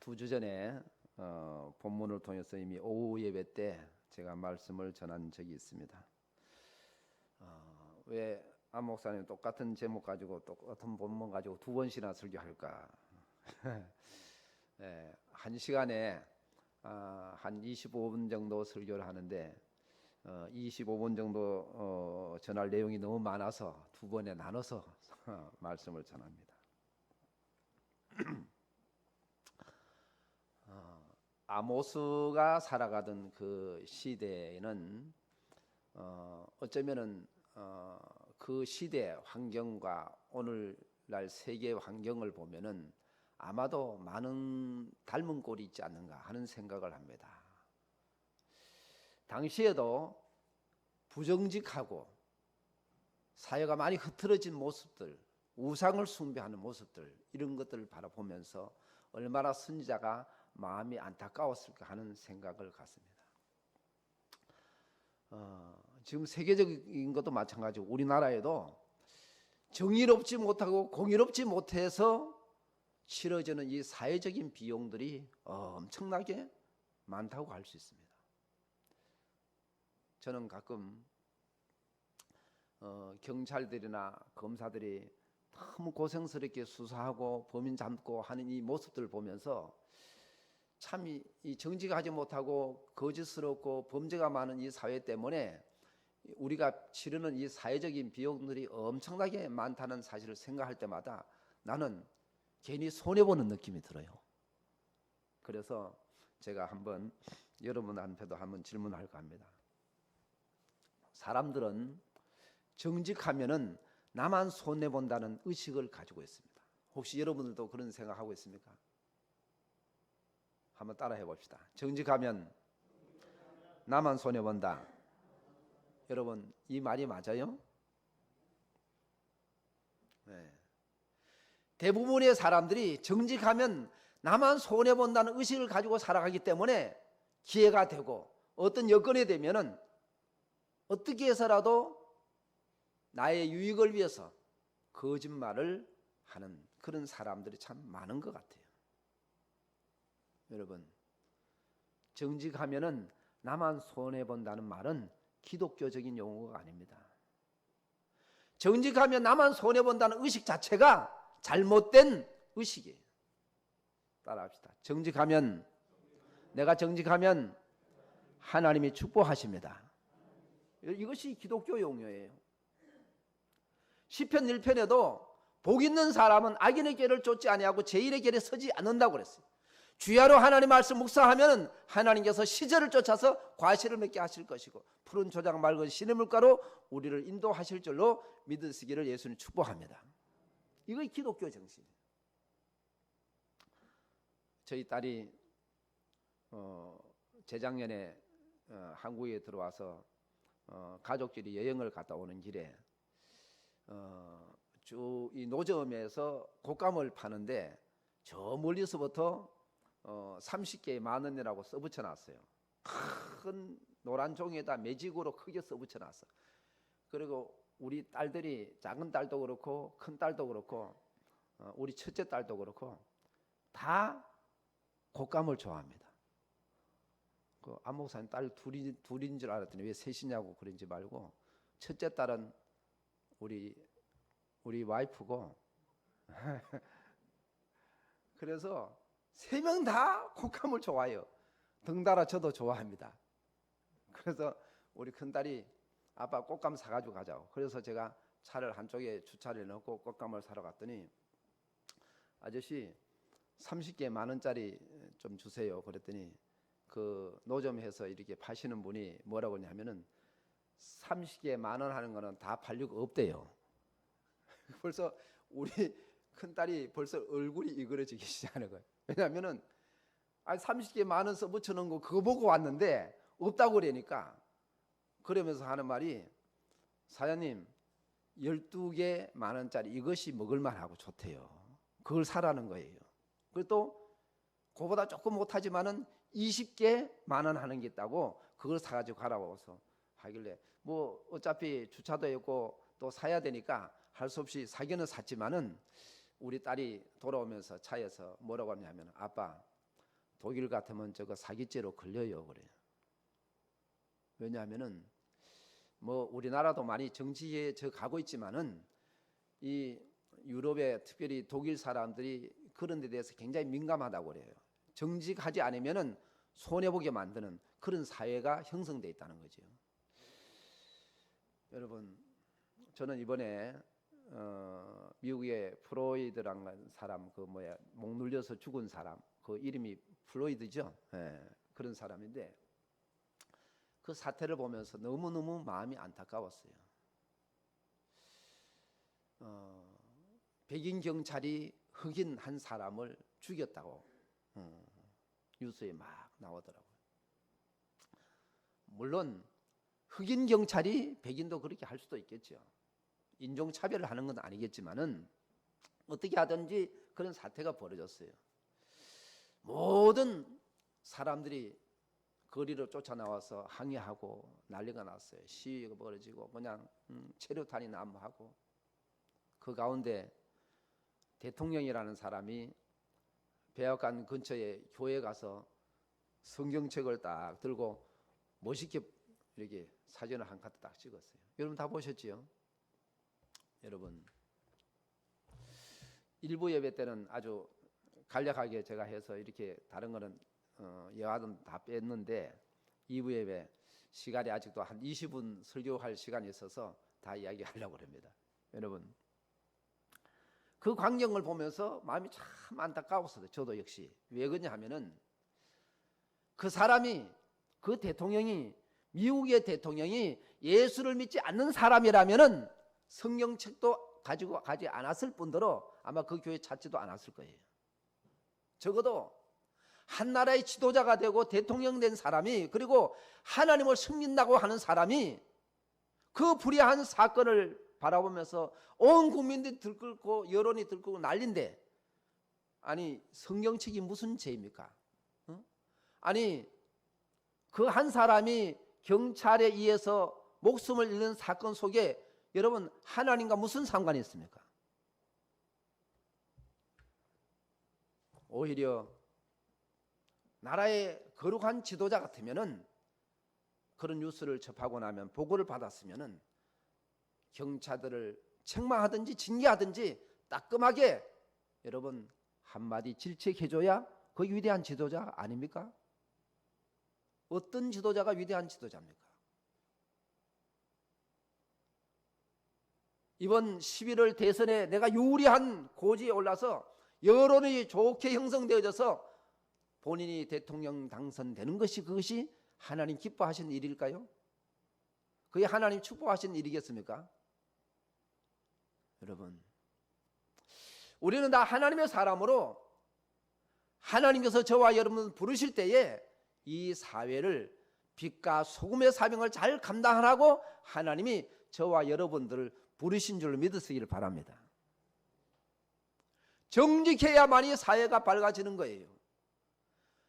두 주 전에 본문을 통해서 이미 오후 예배 때 제가 말씀을 전한 적이 있습니다. 왜 안 목사님 똑같은 제목 가지고 똑같은 본문 가지고 두 번씩이나 설교할까? 네, 한 시간에 한 25분 정도 설교를 하는데 25분 정도 전할 내용이 너무 많아서 두 번에 나눠서 말씀을 전합니다. 아모스가 살아가던 그 시대에는 어쩌면은 그 시대 환경과 오늘날 세계 환경을 보면은 아마도 많은 닮은 꼴이 있지 않는가 하는 생각을 합니다. 당시에도 부정직하고 사회가 많이 흐트러진 모습들, 우상을 숭배하는 모습들, 이런 것들을 바라보면서 얼마나 선지자가 마음이 안타까웠을까 하는 생각을 갖습니다. 지금 세계적인 것도 마찬가지고 우리나라에도 정의롭지 못하고 공의롭지 못해서 치러지는 이 사회적인 비용들이 엄청나게 많다고 할 수 있습니다. 저는 가끔 경찰들이나 검사들이 너무 고생스럽게 수사하고 범인 잡고 하는 이 모습들을 보면서 참 이 정직하지 못하고 거짓스럽고 범죄가 많은 이 사회 때문에 우리가 치르는 이 사회적인 비용들이 엄청나게 많다는 사실을 생각할 때마다 나는 괜히 손해보는 느낌이 들어요. 그래서 제가 한번 여러분한테도 한번 질문할까 합니다. 사람들은 정직하면은 나만 손해본다는 의식을 가지고 있습니다. 혹시 여러분들도 그런 생각하고 있습니까? 한번 따라해 봅시다. 정직하면 나만 손해본다. 여러분, 이 말이 맞아요? 네. 대부분의 사람들이 정직하면 나만 손해본다는 의식을 가지고 살아가기 때문에 기회가 되고 어떤 여건이 되면은 어떻게 해서라도 나의 유익을 위해서 거짓말을 하는 그런 사람들이 참 많은 것 같아요. 여러분, 정직하면은 나만 손해본다는 말은 기독교적인 용어가 아닙니다. 정직하면 나만 손해본다는 의식 자체가 잘못된 의식이에요. 따라합시다. 정직하면, 내가 정직하면 하나님이 축복하십니다. 이것이 기독교 용어예요. 시편 1편에도 복 있는 사람은 악인의 길을 쫓지 아니하고 죄인의 길에 서지 않는다고 그랬어요. 주야로 하나님 말씀 묵상하면 하나님께서 시절을 쫓아서 과실을 맺게 하실 것이고 푸른 조장 맑은 시냇 물가로 우리를 인도하실 줄로 믿으시기를 예수님 축복합니다. 이거 기독교 정신이에요. 저희 딸이 재작년에 한국에 들어와서 가족끼리 여행을 갔다 오는 길에 쭉 이 노점에서 곶감을 파는데 저 멀리서부터 30개의 10,000원이라고 써붙여 놨어요. 큰 노란 종이에다 매직으로 크게 써붙여 놨어. 그리고 우리 딸들이 작은 딸도 그렇고 큰 딸도 그렇고 우리 첫째 딸도 그렇고 다 곶감을 좋아합니다. 그 안 목사님 딸 둘인 줄 알았더니 왜 셋이냐고 그런지 말고 첫째 딸은 우리 와이프고 그래서 3명 다 곶감을 좋아해요. 덩달아 저도 좋아합니다. 그래서 우리 큰딸이 아빠 곶감 사가지고 가자고. 그래서 제가 차를 한쪽에 주차를 해놓고 곶감을 사러 갔더니 아저씨 30개 10,000원짜리 좀 주세요. 그랬더니 그 노점에서 이렇게 파시는 분이 뭐라고 하냐면은 30개 10,000원 하는 거는 다 팔리고 없대요. 벌써 우리 큰딸이 벌써 얼굴이 이그러지기 시작하는 거예요. 왜냐하면은 30개 10,000원 써붙여 놓은 거 그거 보고 왔는데 없다고 그러니까 그러면서 하는 말이 사장님 12개 10,000원짜리 이것이 먹을만하고 좋대요. 그걸 사라는 거예요. 그리고 또 그거보다 조금 못하지만은 20개 10,000원 하는 게 있다고 그걸 사가지고 가라고 해서 하길래 뭐 어차피 주차도 있고 또 사야 되니까 할 수 없이 사기는 샀지만은 우리 딸이 돌아오면서 차에서 뭐라고 하냐면 아빠 독일 같으면 저거 사기죄로 걸려요. 그래요. 왜냐하면은 뭐 우리나라도 많이 정치에 저 가고 있지만은 이 유럽의 특별히 독일 사람들이 그런 데 대해서 굉장히 민감하다고 그래요. 정직하지 않으면은 손해보게 만드는 그런 사회가 형성돼 있다는 거죠. 여러분, 저는 이번에 미국의 프로이드라는 사람, 목 눌려서 죽은 사람, 그 이름이 플로이드죠. 예, 그런 사람인데 그 사태를 보면서 너무너무 마음이 안타까웠어요. 백인 경찰이 흑인 한 사람을 죽였다고 뉴스에 막 나오더라고요. 물론 흑인 경찰이 백인도 그렇게 할 수도 있겠죠. 인종차별을 하는 건 아니겠지만은 어떻게 하든지 그런 사태가 벌어졌어요. 모든 사람들이 거리로 쫓아나와서 항의하고 난리가 났어요. 시위가 벌어지고 그냥 체류탄이 난무하고 그 가운데 대통령이라는 사람이 백악관 근처에 교회 가서 성경책을 딱 들고 멋있게 이렇게 사진을 한 컷 딱 찍었어요. 여러분 다 보셨지요? 여러분 일부 예배 때는 아주 간략하게 제가 해서 이렇게 다른 거는 예화는 다 뺐는데 2부 예배 시간이 아직도 한 20분 설교할 시간이 있어서 다 이야기하려고 합니다. 여러분 그 광경을 보면서 마음이 참 안타까웠어요. 저도 역시. 왜 그러냐 하면은 그 사람이 그 대통령이 미국의 대통령이 예수를 믿지 않는 사람이라면은 성경책도 가지고 가지 않았을 뿐더러 아마 그 교회 찾지도 않았을 거예요. 적어도 한 나라의 지도자가 되고 대통령 된 사람이 그리고 하나님을 섬긴다고 하는 사람이 그 불의한 사건을 바라보면서 온 국민들이 들끓고 여론이 들끓고 난린데 아니 성경책이 무슨 죄입니까? 아니 그 한 사람이 경찰에 의해서 목숨을 잃는 사건 속에 여러분 하나님과 무슨 상관이 있습니까? 오히려 나라의 거룩한 지도자 같으면은 그런 뉴스를 접하고 나면 보고를 받았으면은 경찰들을 책망하든지 징계하든지 따끔하게 여러분 한마디 질책해줘야 그 위대한 지도자 아닙니까? 어떤 지도자가 위대한 지도자입니까? 이번 11월 대선에 내가 유리한 고지에 올라서 여론이 좋게 형성되어져서 본인이 대통령 당선되는 것이 그것이 하나님 기뻐하시는 일일까요? 그게 하나님 축복하시는 일이겠습니까? 여러분 우리는 다 하나님의 사람으로 하나님께서 저와 여러분 부르실 때에 이 사회를 빛과 소금의 사명을 잘 감당하라고 하나님이 저와 여러분들을 부르신 줄로 믿으시기를 바랍니다. 정직해야만이 사회가 밝아지는 거예요.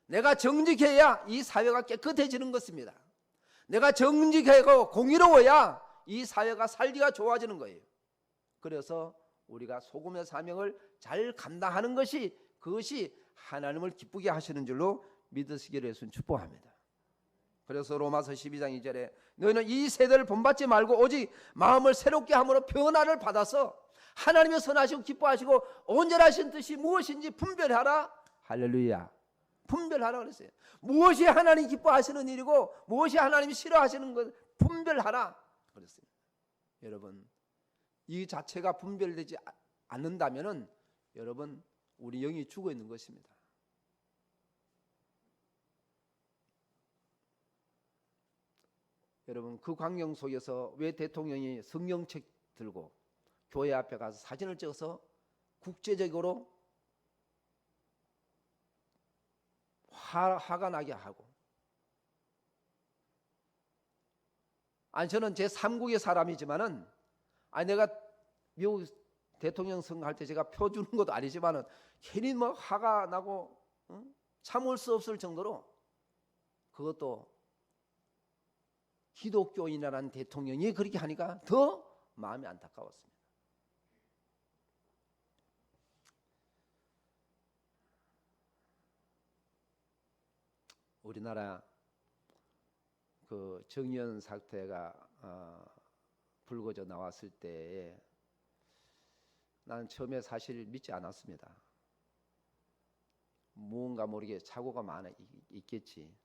내가 정직해야 이 사회가 깨끗해지는 것입니다. 내가 정직하고 공의로워야 이 사회가 살기가 좋아지는 거예요. 그래서 우리가 소금의 사명을 잘 감당하는 것이 그것이 하나님을 기쁘게 하시는 줄로 믿으시기를 예수님 축복합니다. 그래서 로마서 12장 2절에 너희는 이 세대를 본받지 말고 오직 마음을 새롭게 함으로 변화를 받아서 하나님의 선하시고 기뻐하시고 온전하신 뜻이 무엇인지 분별하라. 할렐루야. 분별하라 그랬어요. 무엇이 하나님 기뻐하시는 일이고 무엇이 하나님이 싫어하시는 것 분별하라 그랬어요. 여러분 이 자체가 분별되지 않는다면은 여러분 우리 영이 죽어 있는 것입니다. 여러분 그 광경 속에서 왜 대통령이 성경책 들고 교회 앞에 가서 사진을 찍어서 국제적으로 화가 나게 하고 아니 저는 제 3국의 사람이지만은 아니 내가 미국 대통령 선거할 때 제가 표 주는 것도 아니지만은 괜히 뭐 화가 나고 참을 수 없을 정도로 그것도 기독교인이라는 대통령이 그렇게 하니까 더 마음이 안타까웠습니다. 우리나라 그 정의연 사태가 불거져 나왔을 때에 나는 처음에 사실 믿지 않았습니다. 무언가 모르게 착오가 많아 있겠지.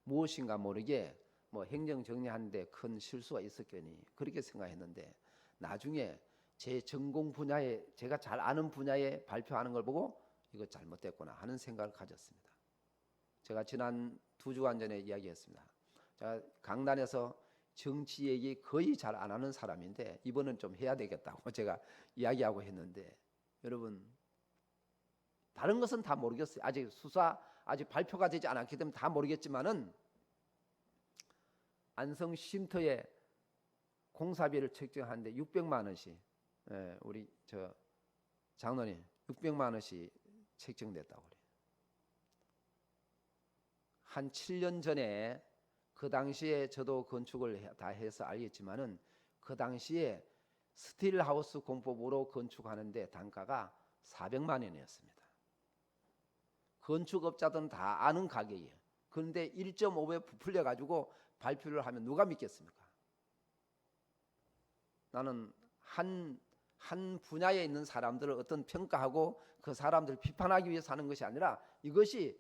무엇인가 모르게 뭐 행정 정리하는데 큰 실수가 있었겠니 그렇게 생각했는데 나중에 제 전공 분야에 제가 잘 아는 분야에 발표하는 걸 보고 이거 잘못됐구나 하는 생각을 가졌습니다. 제가 지난 2주간 전에 이야기했습니다. 제가 강단에서 정치 얘기 거의 잘 안 하는 사람인데 이번은 좀 해야 되겠다고 제가 이야기하고 했는데 여러분 다른 것은 다 모르겠어요. 아직 수사 아직 발표가 되지 않았기 때문에 다 모르겠지만은 안성 쉼터에 공사비를 책정하는데 600만 원씩 우리 저 장로님 600만 원씩 책정됐다고 그래요. 한 7년 전에 그 당시에 저도 건축을 다 해서 알겠지만은 그 당시에 스틸하우스 공법으로 건축하는데 단가가 400만 원이었습니다. 건축업자들은 다 아는 가격이에요. 그런데 1.5배 부풀려 가지고 발표를 하면 누가 믿겠습니까? 나는 한 분야에 있는 사람들을 어떤 평가하고 그 사람들을 비판하기 위해서 하는 것이 아니라 이것이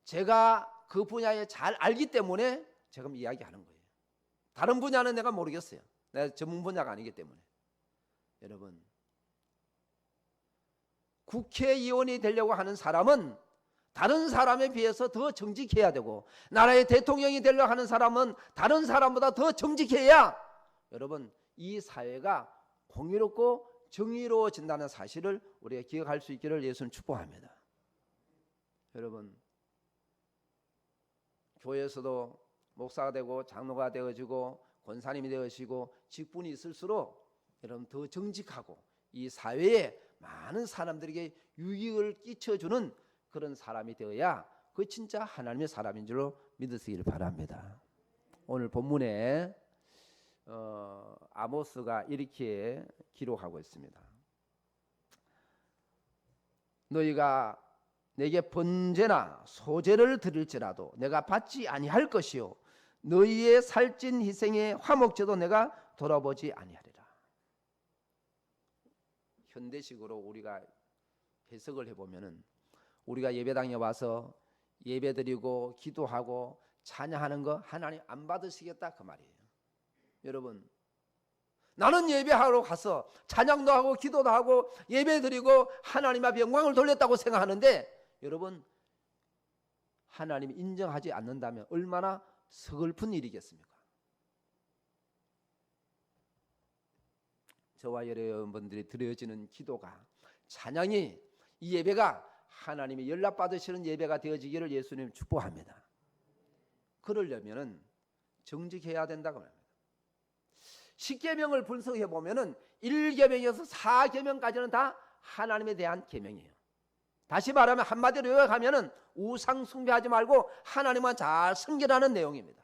제가 그 분야에 잘 알기 때문에 지금 이야기하는 거예요. 다른 분야는 내가 모르겠어요. 내가 전문 분야가 아니기 때문에. 여러분 국회의원이 되려고 하는 사람은 다른 사람에 비해서 더 정직해야 되고 나라의 대통령이 되려고 하는 사람은 다른 사람보다 더 정직해야 여러분 이 사회가 공의롭고 정의로워진다는 사실을 우리가 기억할 수 있기를 예수는 축복합니다. 여러분 교회에서도 목사가 되고 장로가 되어지고 권사님이 되어지고 직분이 있을수록 여러분 더 정직하고 이 사회에 많은 사람들에게 유익을 끼쳐주는 그런 사람이 되어야 그 진짜 하나님의 사람인 줄로 믿으시기를 바랍니다. 오늘 본문에 아모스가 이렇게 기록하고 있습니다. 너희가 내게 번제나 소제를 드릴지라도 내가 받지 아니할 것이요 너희의 살찐 희생의 화목제도 내가 돌아보지 아니하리라. 현대식으로 우리가 해석을 해보면은 우리가 예배당에 와서 예배드리고 기도하고 찬양하는 거 하나님 안 받으시겠다 그 말이에요. 여러분 나는 예배하러 가서 찬양도 하고 기도도 하고 예배드리고 하나님 앞에 영광을 돌렸다고 생각하는데 여러분 하나님이 인정하지 않는다면 얼마나 서글픈 일이겠습니까? 저와 여러분들이 드려지는 기도가 찬양이 이 예배가 하나님이 연락받으시는 예배가 되어지기를 예수님 축복합니다. 그러려면은 정직해야 된다고 합니다. 10계명을 분석해 보면은 1계명에서 4계명까지는 다 하나님에 대한 계명이에요. 다시 말하면 한마디로 요약하면은 우상 숭배하지 말고 하나님만 잘 섬기라는 내용입니다.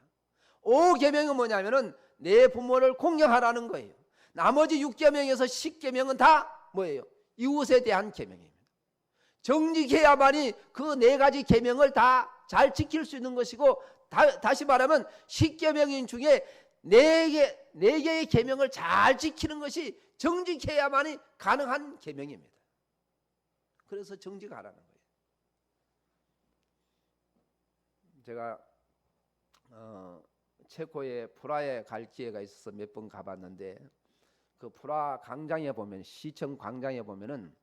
5계명은 뭐냐면은 내 부모를 공경하라는 거예요. 나머지 6계명에서 10계명은 다 뭐예요? 이웃에 대한 계명입니다. 정직해야만이 그 4가지 계명을 다 잘 지킬 수 있는 것이고 다시 말하면 10계명 중에 4개의 계명을 잘 지키는 것이 정직해야만이 가능한 계명입니다. 그래서 정직하라는 거예요. 제가 체코의 프라하에 갈 기회가 있어서 몇 번 가봤는데 그 프라하 광장에 보면 시청 광장에 보면은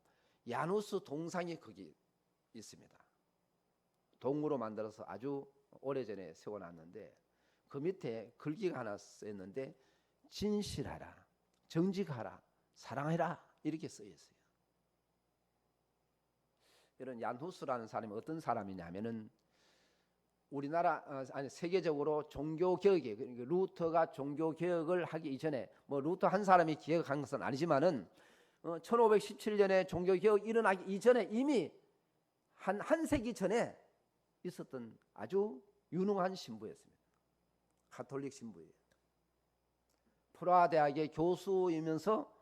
야누스 동상이 거기 있습니다. 동으로 만들어서 아주 오래전에 세워놨는데 그 밑에 글귀가 하나 써있는데 진실하라, 정직하라, 사랑해라 이렇게 써있어요. 이런 얀후스라는 사람이 어떤 사람이냐면은 우리나라 아니 세계적으로 종교 개혁이 그러니까 루터가 종교 개혁을 하기 이전에 뭐 루터 한 사람이 개혁한 것은 아니지만은 1517년에 종교 개혁 일어나기 이전에 이미 한 세기 전에 있었던 아주 유능한 신부였습니다. 가톨릭 신부예요. 프라하 대학의 교수이면서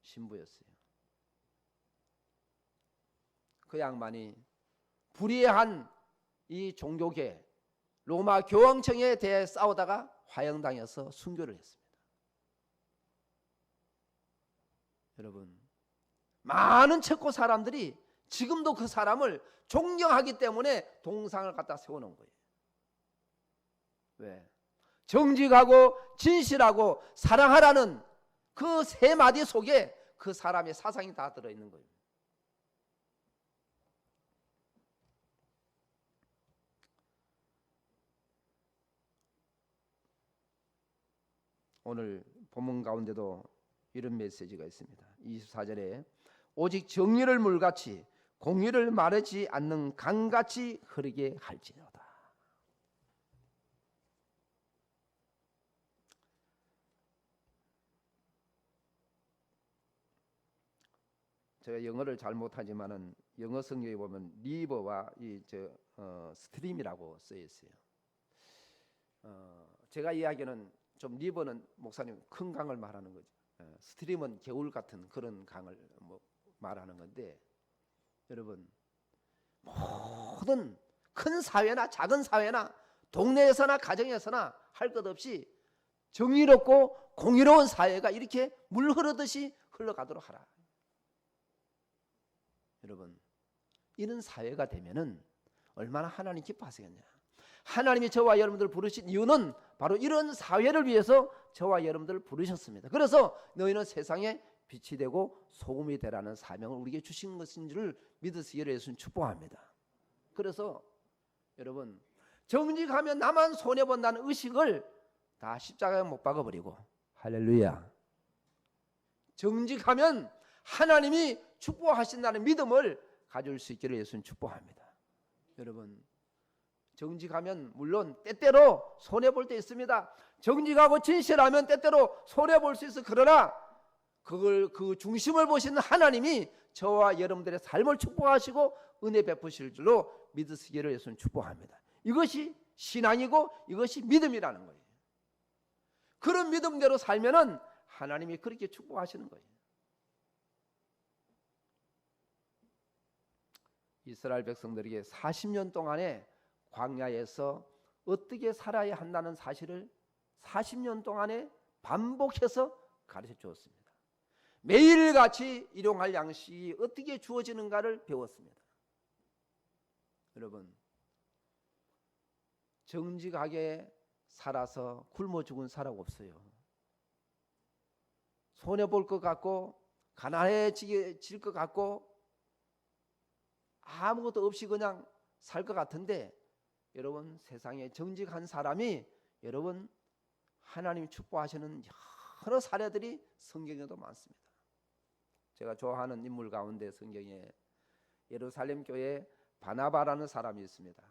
신부였어요. 그 양반이 불의한 이 종교계 로마 교황청에 대해 싸우다가 화형당해서 순교를 했습니다. 여러분, 많은 체코 사람들이 지금도 그 사람을 존경하기 때문에 동상을 갖다 세워놓은 거예요. 왜? 정직하고 진실하고 사랑하라는 그 세 마디 속에 그 사람의 사상이 다 들어있는 거예요. 오늘 본문 가운데도 이런 메시지가 있습니다. 24절에 오직 정의를 물같이 공의를 마르지 않는 강같이 흐르게 할지어다. 제가 영어를 잘 못하지만은 영어 성경에 보면 리버와 스트림이라고 쓰여 있어요. 제가 이야기는 좀 리버는 목사님 큰 강을 말하는 거죠. 스트림은 개울 같은 그런 강을 말하는 건데, 여러분, 모든 큰 사회나 작은 사회나 동네에서나 가정에서나 할 것 없이 정의롭고 공의로운 사회가 이렇게 물 흐르듯이 흘러가도록 하라. 여러분, 이런 사회가 되면은 얼마나 하나님 기뻐하시겠냐. 하나님이 저와 여러분들을 부르신 이유는 바로 이런 사회를 위해서 저와 여러분들을 부르셨습니다. 그래서 너희는 세상에 빛이 되고 소금이 되라는 사명을 우리에게 주신 것인 줄 믿으시 예수님 축복합니다. 그래서 여러분, 정직하면 나만 손해본다는 의식을 다 십자가에 못 박아버리고, 할렐루야, 정직하면 하나님이 축복하신다는 믿음을 가질 수 있기를 예수님 축복합니다. 여러분, 정직하면 물론 때때로 손해볼 때 있습니다. 정직하고 진실하면 때때로 손해볼 수 있어. 그러나 그 중심을 보시는 하나님이 저와 여러분들의 삶을 축복하시고 은혜 베푸실 줄로 믿으시기를 예수님 축복합니다. 이것이 신앙이고 이것이 믿음이라는 거예요. 그런 믿음대로 살면은 하나님이 그렇게 축복하시는 거예요. 이스라엘 백성들에게 40년 동안에 광야에서 어떻게 살아야 한다는 사실을 40년 동안에 반복해서 가르쳐 주었습니다. 매일같이 일용할 양식이 어떻게 주어지는가를 배웠습니다. 여러분, 정직하게 살아서 굶어 죽은 사람 없어요. 손해볼 것 같고 가난해질 것 같고 아무것도 없이 그냥 살 것 같은데, 여러분, 세상에 정직한 사람이 여러분 하나님이 축복하시는 여러 사례들이 성경에도 많습니다. 제가 좋아하는 인물 가운데 성경에 예루살렘 교회에 바나바라는 사람이 있습니다.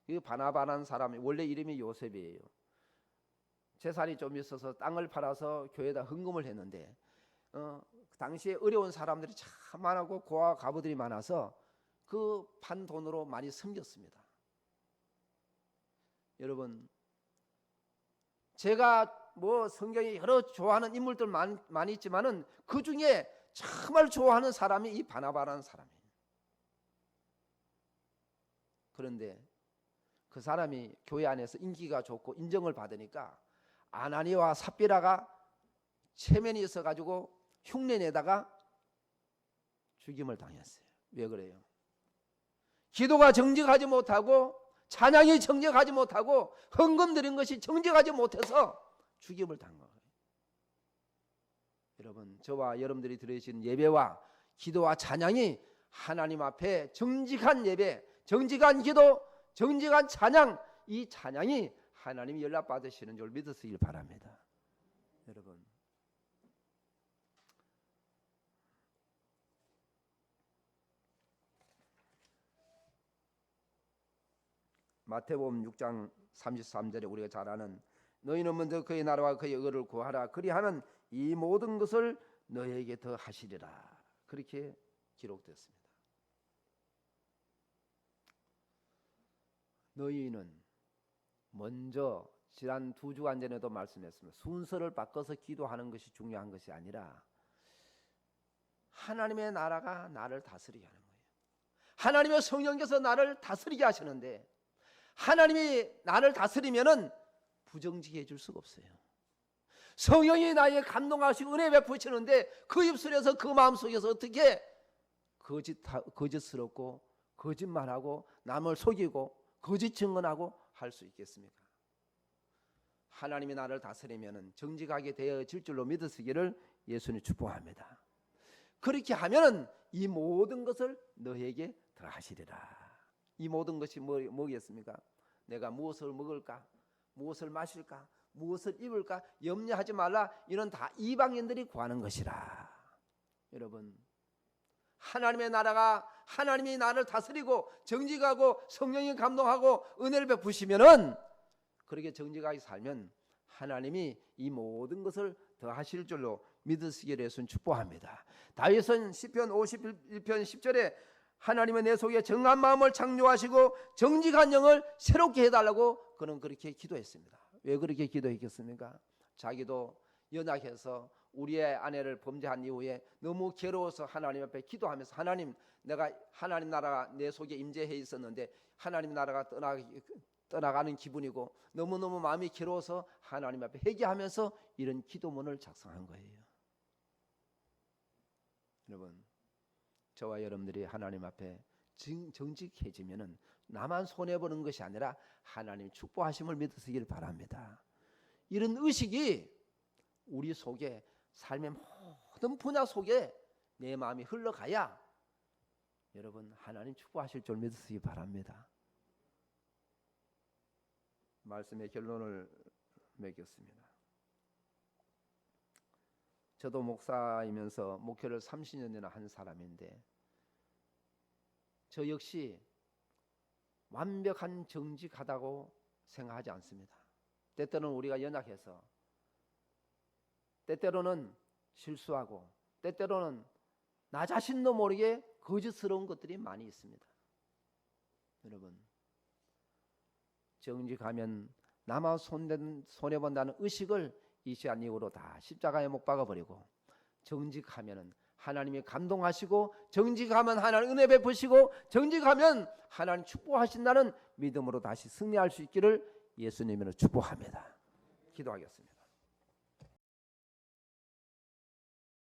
이 바나바라는 사람이 원래 이름이 요셉이에요. 재산이 좀 있어서 땅을 팔아서 교회에다 헌금을 했는데 당시에 어려운 사람들이 참 많고 고아 가부들이 많아서 그 판 돈으로 많이 섬겼습니다. 여러분, 제가 성경에 여러 좋아하는 인물들 많이 있지만은 그 중에 정말 좋아하는 사람이 이 바나바라는 사람이에요. 그런데 그 사람이 교회 안에서 인기가 좋고 인정을 받으니까 아나니와 삽비라가 체면이 있어가지고 흉내내다가 죽임을 당했어요. 왜 그래요? 기도가 정직하지 못하고 찬양이 정직하지 못하고 헌금 드린 것이 정직하지 못해서 죽임을 당한 거예요. 여러분, 저와 여러분들이 드리신 예배와 기도와 찬양이 하나님 앞에 정직한 예배, 정직한 기도, 정직한 찬양, 이 찬양이 하나님이 연락받으시는 줄 믿으시길 바랍니다. 여러분, 마태복음 6장 33절에 우리가 잘 아는 너희는 먼저 그의 나라와 그의 의를 구하라 그리하면 이 모든 것을 너희에게 더 하시리라, 그렇게 기록됐습니다. 너희는 먼저, 지난 2주간 전에도 말씀했습니다. 순서를 바꿔서 기도하는 것이 중요한 것이 아니라 하나님의 나라가 나를 다스리게 하는 거예요. 하나님의 성령께서 나를 다스리게 하시는데 하나님이 나를 다스리면은 부정직해 줄 수가 없어요. 성령이 나에게 감동하시고 은혜 베푸시는데 그 입술에서 그 마음속에서 어떻게 거짓스럽고 거짓말하고 남을 속이고 거짓 증언하고 할 수 있겠습니까? 하나님이 나를 다스리면은 정직하게 되어질 줄로 믿으시기를 예수님 축복합니다. 그렇게 하면은 이 모든 것을 너에게 더하시리라. 이 모든 것이 뭐겠습니까? 내가 무엇을 먹을까? 무엇을 마실까? 무엇을 입을까? 염려하지 말라. 이런 다 이방인들이 구하는 것이라. 여러분, 하나님의 나라가 하나님이 나를 다스리고 정직하고 성령이 감동하고 은혜를 베푸시면은 그렇게 정직하게 살면 하나님이 이 모든 것을 더하실 줄로 믿으시기를 예수님 축복합니다. 다윗은 시편 51편 10절에 하나님은 내 속에 정한 마음을 창조하시고 정직한 영을 새롭게 해달라고 그는 그렇게 기도했습니다. 왜 그렇게 기도했겠습니까? 자기도 연약해서 우리의 아내를 범죄한 이후에 너무 괴로워서 하나님 앞에 기도하면서 하나님, 내가 하나님 나라가 내 속에 임재해 있었는데 하나님 나라가 떠나가는 기분이고 너무너무 마음이 괴로워서 하나님 앞에 회개하면서 이런 기도문을 작성한 거예요. 여러분, 저와 여러분들이 하나님 앞에 정직해지면은 나만 손해보는 것이 아니라 하나님 축복하심을 믿으시길 바랍니다. 이런 의식이 우리 속에 삶의 모든 분야 속에 내 마음이 흘러가야 여러분 하나님 축복하실 줄 믿으시기 바랍니다. 말씀의 결론을 맺겠습니다. 저도 목사이면서 목회를 30년이나 한 사람인데 저 역시 완벽한 정직하다고 생각하지 않습니다. 때때로는 우리가 연약해서, 때때로는 실수하고, 때때로는 나 자신도 모르게 거짓스러운 것들이 많이 있습니다. 여러분, 정직하면 나만 손해본다는 의식을 이 시간 이후로 다 십자가에 못 박아버리고, 정직하면 하나님이 감동하시고, 정직하면 하나님 은혜 베푸시고, 정직하면 하나님 축복하신다는 믿음으로 다시 승리할 수 있기를 예수님으로 축복합니다. 기도하겠습니다.